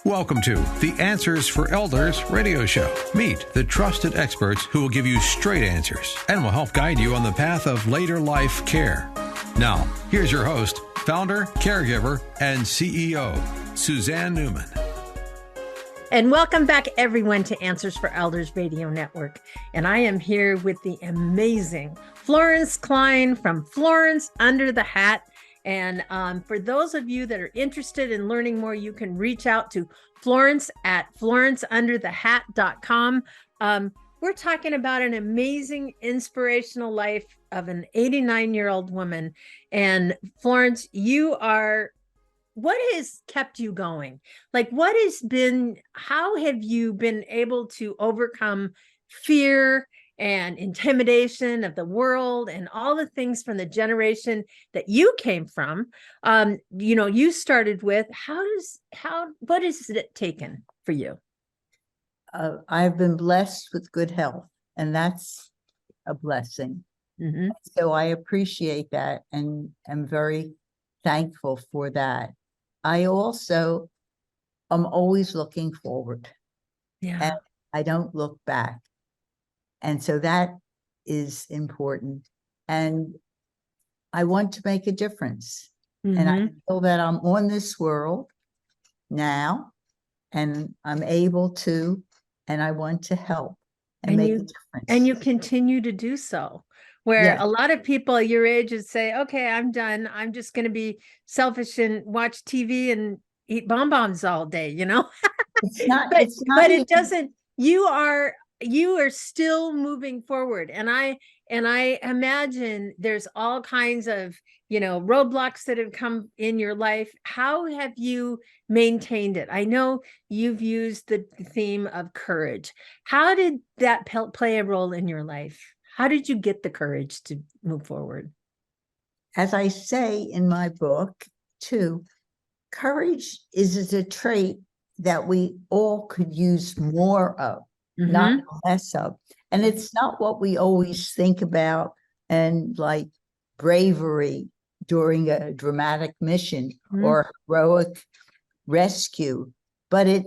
Welcome to the Answers for Elders radio show. Meet the trusted experts who will give you straight answers and will help guide you on the path of later life care. Now, here's your host, founder, caregiver, and CEO, Suzanne Newman. And welcome back, everyone, to Answers for Elders Radio Network. And I am here with the amazing Florence Klein from Florence Under the Hat. And for those of you that are interested in learning more, you can reach out to Florence at florenceunderthehat.com. We're talking about an amazing, inspirational life of an 89-year-old woman. And Florence, what has kept you going? Like, how have you been able to overcome fear and intimidation of the world and all the things from the generation that you came from? You started with, what has it taken for you? I've been blessed with good health, and that's a blessing. Mm-hmm. So I appreciate that, and I'm very thankful for that. I also am always looking forward. Yeah. And I don't look back. And so that is important. And I want to make a difference. Mm-hmm. And I feel that I'm on this world now, and I'm able to, and I want to help and make a difference. And you continue to do so. Where a lot of people your age would say, okay, I'm done. I'm just going to be selfish and watch TV and eat bonbons all day, It's not, but it doesn't, you are still moving forward. And I imagine there's all kinds of, roadblocks that have come in your life. How have you maintained it? I know you've used the theme of courage. How did that play a role in your life? How did you get the courage to move forward? As I say in my book, too, courage is a trait that we all could use more of, mm-hmm. not less of. And it's not what we always think about, and like bravery during a dramatic mission, mm-hmm. or heroic rescue, but it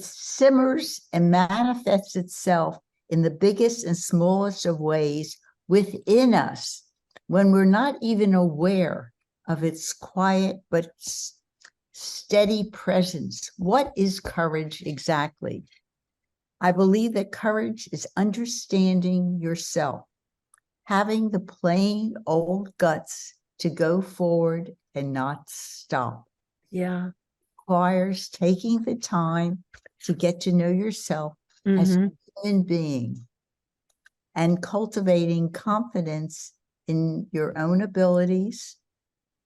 simmers and manifests itself in the biggest and smallest of ways within us when we're not even aware of its quiet but steady presence. What is courage exactly? I believe that courage is understanding yourself, having the plain old guts to go forward and not stop. Yeah. It requires taking the time to get to know yourself, mm-hmm. as a human being, and cultivating confidence in your own abilities,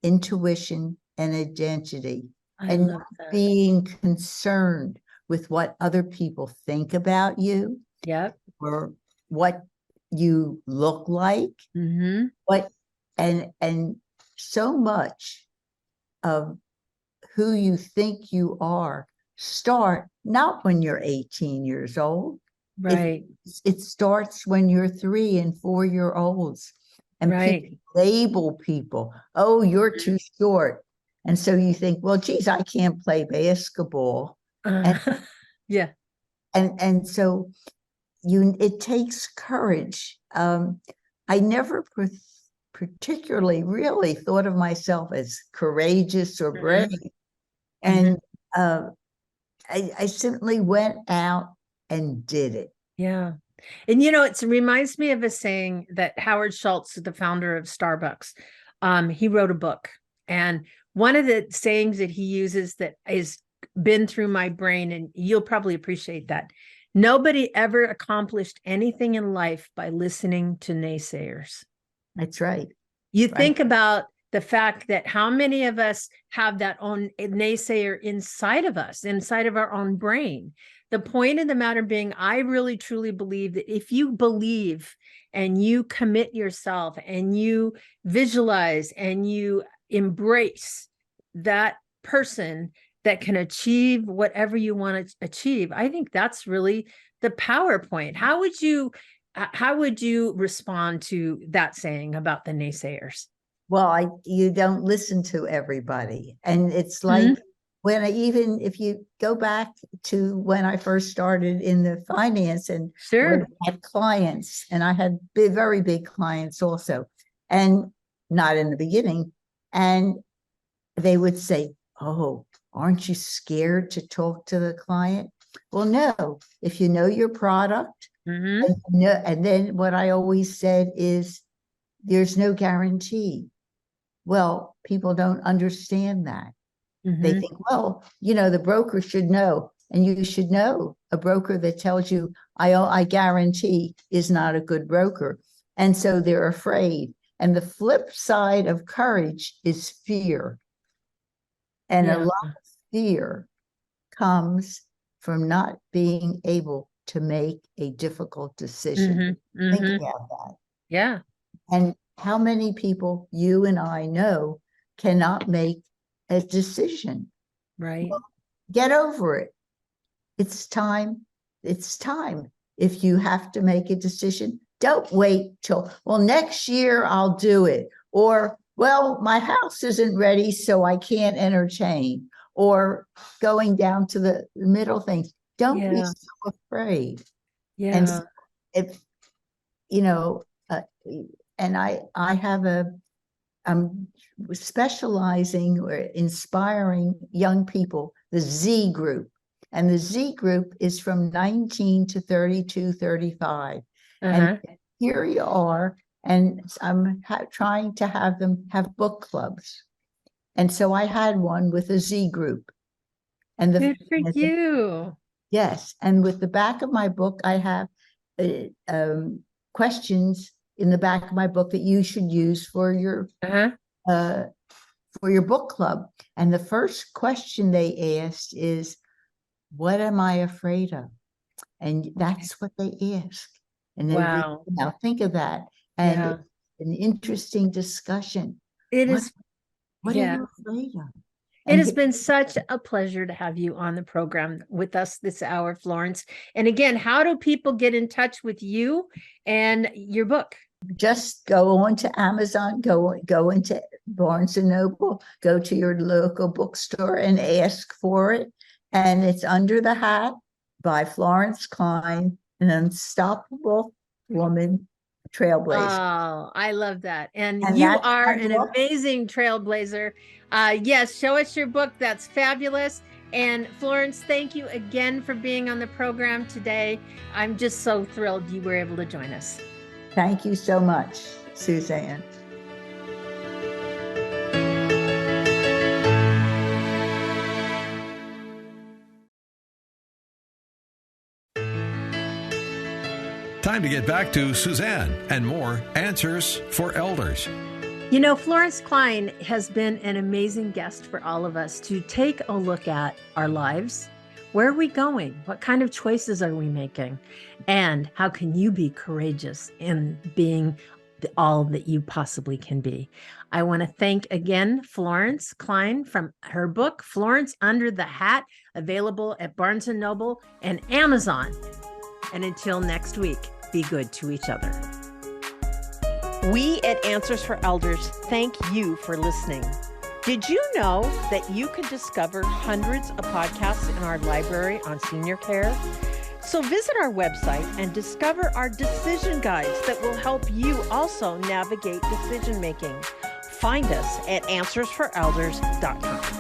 intuition, and identity, and not being concerned with what other people think about you, or what you look like, mm-hmm. and so much of who you think you are start not when you're 18 years old. Right. It starts when you're 3 and 4-year-olds, and people label people. Oh, you're too short. And so you think, well, geez, I can't play basketball. Yeah. And so it takes courage. I never particularly really thought of myself as courageous or brave. Mm-hmm. And I simply went out and did it. Yeah. And, it reminds me of a saying that Howard Schultz, the founder of Starbucks, he wrote a book. And one of the sayings that he uses that has been through my brain, and you'll probably appreciate that: nobody ever accomplished anything in life by listening to naysayers. That's right. You think about the fact that how many of us have that own naysayer inside of us, inside of our own brain. The point of the matter being, I really truly believe that if you believe and you commit yourself and you visualize and you embrace that person that can achieve whatever you want to achieve, I think that's really the PowerPoint. How would you respond to that saying about the naysayers? Well, you don't listen to everybody. And it's like, if you go back to when I first started in the finance and when I had clients, and I had very big clients also, and not in the beginning, and they would say, "Oh, aren't you scared to talk to the client?" Well, no, if you know your product, and then what I always said is, there's no guarantee. Well, people don't understand that. They think, well, the broker should know, and you should know. A broker that tells you, I guarantee, is not a good broker. And so they're afraid. And the flip side of courage is fear. And a lot of fear comes from not being able to make a difficult decision. Think about that. Yeah. And how many people you and I know cannot make a decision? Right. Well, get over it. It's time. It's time. If you have to make a decision, don't wait till, well, next year I'll do it. Or, well, my house isn't ready, so I can't entertain. Or going down to the middle things. Don't be so afraid. Yeah. And if, and I have I'm specializing or inspiring young people, the Z group. And the Z group is from 19 to 32, 35. And here you are, and I'm trying to have them have book clubs. And so I had one with a Z group. And good for you. Yes. And with the back of my book, I have questions in the back of my book that you should use for your book club. And the first question they asked is, what am I afraid of? And that's what they ask. And then now think of that. And an interesting discussion. It what, is. What are you afraid of? It has been such a pleasure to have you on the program with us this hour, Florence. And again, how do people get in touch with you and your book? Just go on to Amazon, go into Barnes and Noble, go to your local bookstore and ask for it. And it's Under the Hat by Florence Klein, an Unstoppable Woman Trailblazer. Oh, I love that. And you are an amazing trailblazer. Yes, show us your book. That's fabulous. And Florence, thank you again for being on the program today. I'm just so thrilled you were able to join us. Thank you so much, Suzanne. Time to get back to Suzanne and more Answers for Elders. Florence Klein has been an amazing guest for all of us to take a look at our lives. Where are we going? What kind of choices are we making? And how can you be courageous in being all that you possibly can be? I want to thank again Florence Klein from her book, Florence Under the Hat, available at Barnes & Noble and Amazon. And until next week, be good to each other. We at Answers for Elders thank you for listening. Did you know that you can discover hundreds of podcasts in our library on senior care? So visit our website and discover our decision guides that will help you also navigate decision making. Find us at answersforelders.com.